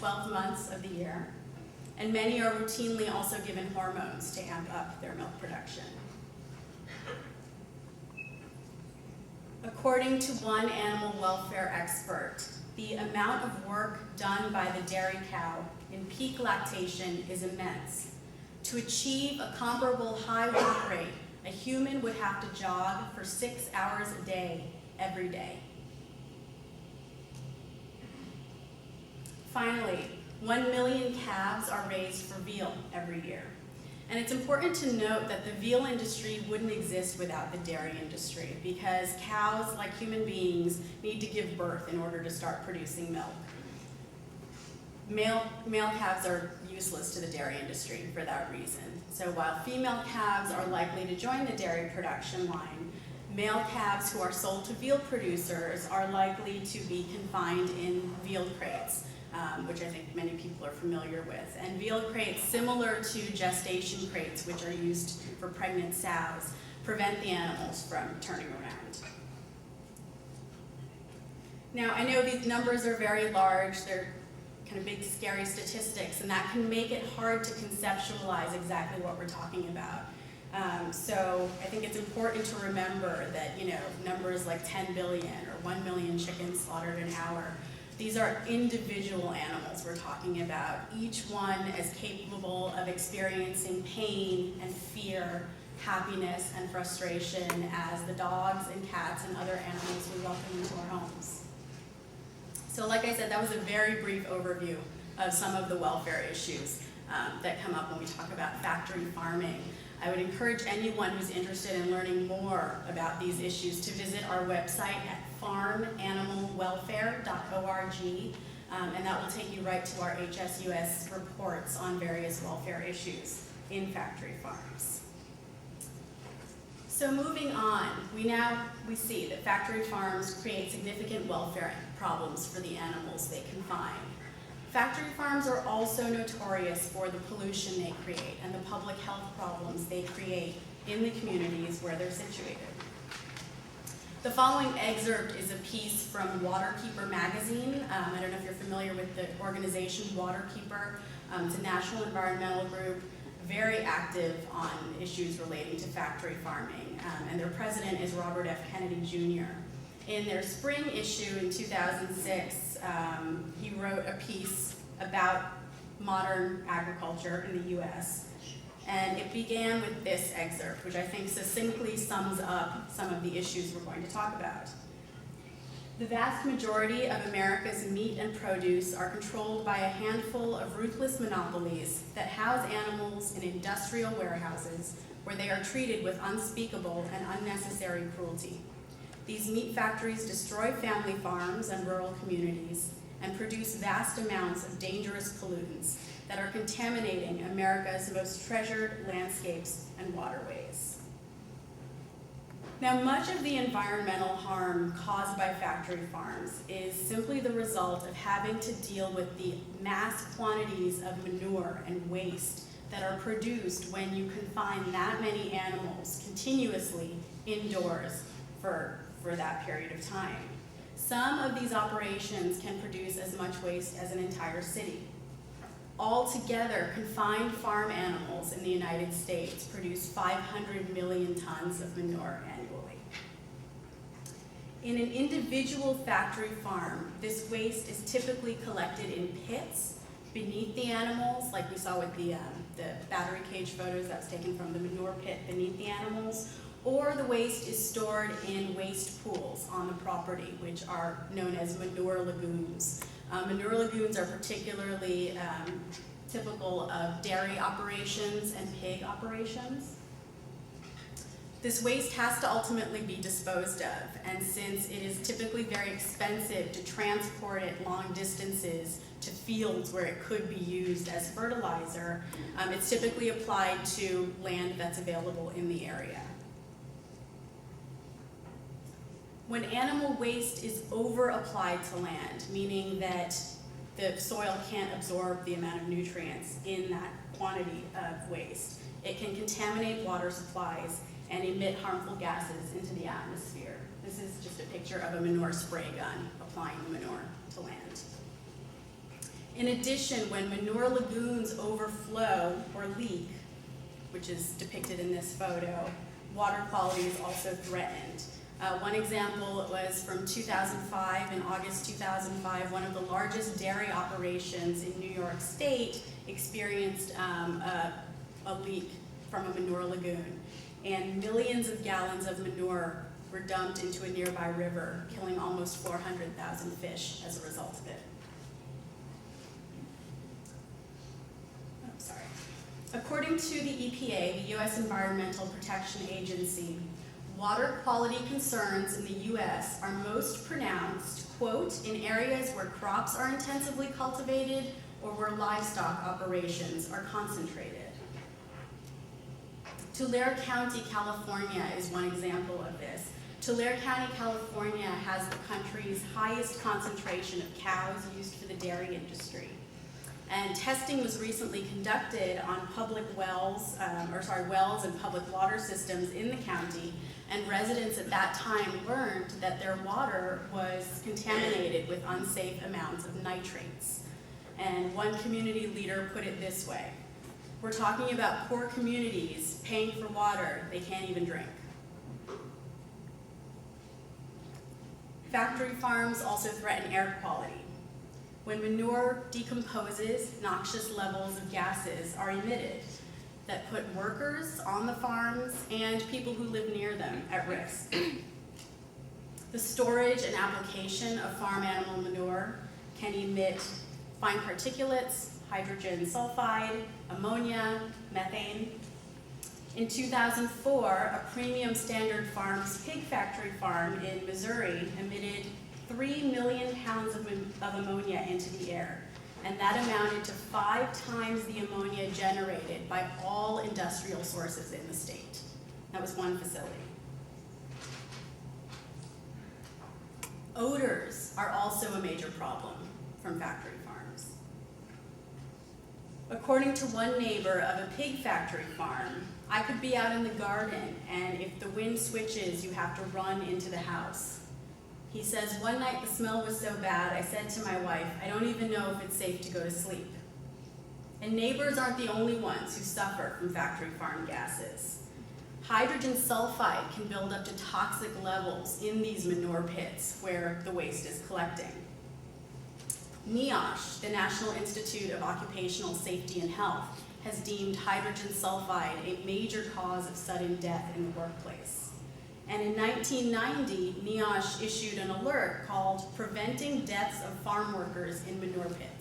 12 months of the year, and many are routinely also given hormones to amp up their milk production. According to one animal welfare expert, the amount of work done by the dairy cow in peak lactation is immense. To achieve a comparable high work rate, a human would have to jog for 6 hours a day, every day. Finally, 1 million calves are raised for veal every year. And it's important to note that the veal industry wouldn't exist without the dairy industry, because cows, like human beings, need to give birth in order to start producing milk. Male calves are useless to the dairy industry for that reason. So while female calves are likely to join the dairy production line, male calves who are sold to veal producers are likely to be confined in veal crates, which I think many people are familiar with. And veal crates, similar to gestation crates, which are used for pregnant sows, prevent the animals from turning around. Now, I know these numbers are very large. They're kind of big, scary statistics, and that can make it hard to conceptualize exactly what we're talking about. So I think it's important to remember that, numbers like 10 billion or 1 million chickens slaughtered an hour, these are individual animals we're talking about, each one as capable of experiencing pain and fear, happiness and frustration as the dogs and cats and other animals we welcome into our homes. So like I said, that was a very brief overview of some of the welfare issues that come up when we talk about factory farming. I would encourage anyone who's interested in learning more about these issues to visit our website at farmanimalwelfare.org, and that will take you right to our HSUS reports on various welfare issues in factory farms. So moving on, we see that factory farms create significant welfare problems for the animals they confine. Factory farms are also notorious for the pollution they create and the public health problems they create in the communities where they're situated. The following excerpt is a piece from Waterkeeper magazine. I don't know if you're familiar with the organization Waterkeeper. It's a national environmental group, very active on issues relating to factory farming, and their president is Robert F. Kennedy Jr. In their spring issue in 2006, he wrote a piece about modern agriculture in the US, and it began with this excerpt, which I think succinctly sums up some of the issues we're going to talk about. The vast majority of America's meat and produce are controlled by a handful of ruthless monopolies that house animals in industrial warehouses where they are treated with unspeakable and unnecessary cruelty. These meat factories destroy family farms and rural communities and produce vast amounts of dangerous pollutants that are contaminating America's most treasured landscapes and waterways. Now, much of the environmental harm caused by factory farms is simply the result of having to deal with the mass quantities of manure and waste that are produced when you confine that many animals continuously indoors for that period of time. Some of these operations can produce as much waste as an entire city. Altogether, confined farm animals in the United States produce 500 million tons of manure annually. In an individual factory farm, this waste is typically collected in pits beneath the animals, like we saw with the battery cage photos that was taken from the manure pit beneath the animals, or the waste is stored in waste pools on the property, which are known as manure lagoons. Manure lagoons are particularly typical of dairy operations and pig operations. This waste has to ultimately be disposed of, and since it is typically very expensive to transport it long distances to fields where it could be used as fertilizer, it's typically applied to land that's available in the area. When animal waste is over-applied to land, meaning that the soil can't absorb the amount of nutrients in that quantity of waste, it can contaminate water supplies and emit harmful gases into the atmosphere. This is just a picture of a manure spray gun applying the manure to land. In addition, when manure lagoons overflow or leak, which is depicted in this photo, water quality is also threatened. One example was from 2005, in August 2005, one of the largest dairy operations in New York State experienced a leak from a manure lagoon, and millions of gallons of manure were dumped into a nearby river, killing almost 400,000 fish as a result of it. Oh, sorry. According to the EPA, the U.S. Environmental Protection Agency, water quality concerns in the U.S. are most pronounced, quote, in areas where crops are intensively cultivated or where livestock operations are concentrated. Tulare County, California is one example of this. Tulare County, California has the country's highest concentration of cows used for the dairy industry. And testing was recently conducted on public wells, wells and public water systems in the county, and residents at that time learned that their water was contaminated with unsafe amounts of nitrates. And one community leader put it this way: we're talking about poor communities paying for water they can't even drink. Factory farms also threaten air quality. When manure decomposes, noxious levels of gases are emitted that put workers on the farms and people who live near them at risk. The storage and application of farm animal manure can emit fine particulates, hydrogen sulfide, ammonia, methane. In 2004, a Premium Standard Farms pig factory farm in Missouri emitted 3 million pounds of ammonia into the air, and that amounted to 5 times the ammonia generated by all industrial sources in the state. That was one facility. Odors are also a major problem from factory farms. According to one neighbor of a pig factory farm, I could be out in the garden, and if the wind switches, you have to run into the house. He says, one night the smell was so bad, I said to my wife, I don't even know if it's safe to go to sleep. And neighbors aren't the only ones who suffer from factory farm gases. Hydrogen sulfide can build up to toxic levels in these manure pits where the waste is collecting. NIOSH, the National Institute of Occupational Safety and Health, has deemed hydrogen sulfide a major cause of sudden death in the workplace. And in 1990, NIOSH issued an alert called Preventing Deaths of Farm Workers in Manure Pits.